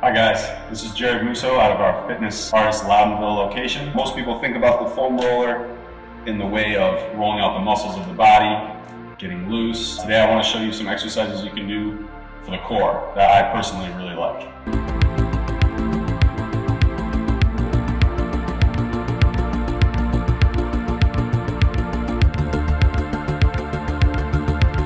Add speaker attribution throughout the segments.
Speaker 1: Hi guys, this is Jared Musso out of our Fitness Artist Loudonville location. Most people think about the foam roller in the way of rolling out the muscles of the body, getting loose. Today I want to show you some exercises you can do for the core that I personally really like.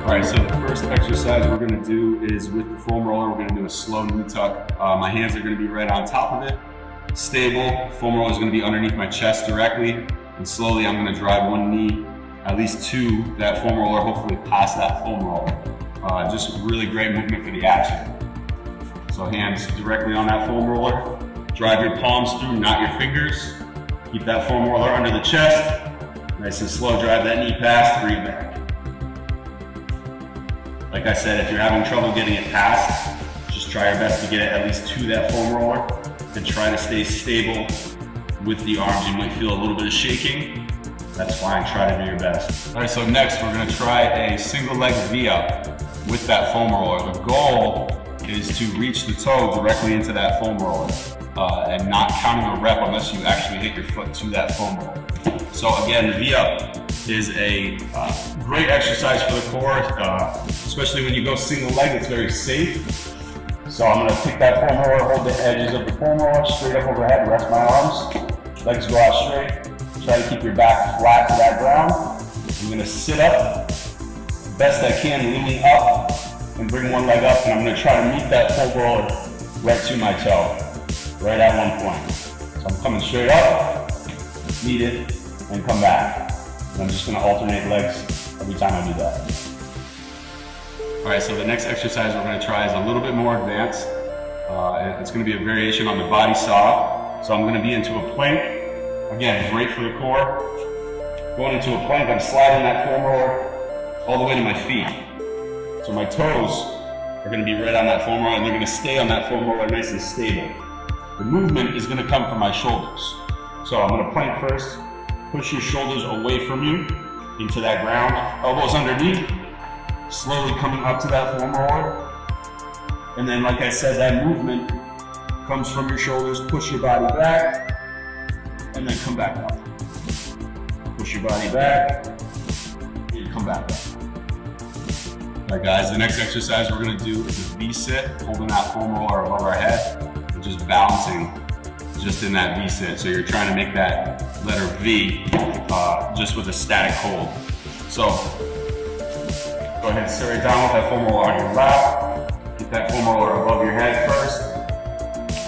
Speaker 1: Alright, so the first exercise we're going to do is with the foam roller. We're going to do a slow knee tuck. My hands are going to be right on top of it. Stable. Foam roller is going to be underneath my chest directly. And slowly I'm going to drive one knee at least to that foam roller, hopefully past that foam roller. Just really great movement for the action. So hands directly on that foam roller. Drive your palms through, not your fingers. Keep that foam roller under the chest. Nice and slow, drive that knee past, breathe back. Like I said, if you're having trouble getting it past, just try your best to get it at least to that foam roller and try to stay stable with the arms. You might feel a little bit of shaking. That's fine, try to do your best. All right, so next we're gonna try a single leg V-up with that foam roller. The goal is to reach the toe directly into that foam roller and not counting a rep unless you actually hit your foot to that foam roller. So again, the V-up is a great exercise for the core, especially when you go single leg, it's very safe. So I'm gonna pick that foam roller, hold the edges of the foam roller straight up overhead, rest my arms, legs go out straight. Try to keep your back flat to that ground. I'm gonna sit up, best I can, leaning up, and bring one leg up, and I'm gonna try to meet that foam roller right to my toe, right at one point. So I'm coming straight up, meet it, and come back. And I'm just gonna alternate legs every time I do that. All right, so the next exercise we're gonna try is a little bit more advanced. And it's gonna be a variation on the body saw. So I'm gonna be into a plank. Again, great for the core. Going into a plank, I'm sliding that foam roller all the way to my feet. So my toes are gonna be right on that foam roller and they're gonna stay on that foam roller nice and stable. The movement is gonna come from my shoulders. So I'm gonna plank first. Push your shoulders away from you into that ground, elbows underneath, slowly coming up to that foam roller. And then, like I said, that movement comes from your shoulders, push your body back, and then come back up. Push your body back, and come back up. All right, guys, the next exercise we're gonna do is a V-sit, holding that foam roller above our head, and just balancing just in that V-sit. So you're trying to make that letter V just with a static hold. So go ahead and sit right down with that foam roller on your lap. Get that foam roller above your head first.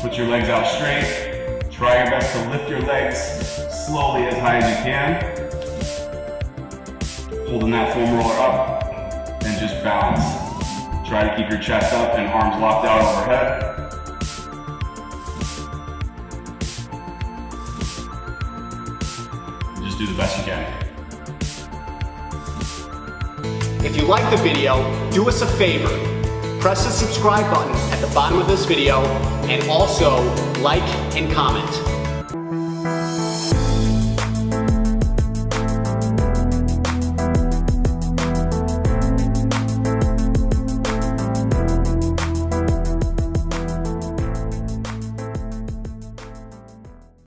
Speaker 1: Put your legs out straight. Try your best to lift your legs slowly as high as you can. Holding that foam roller up and just balance. Try to keep your chest up and arms locked out overhead. Just do the best you can.
Speaker 2: If you like the video, do us a favor. Press the subscribe button at the bottom of this video and also like and comment.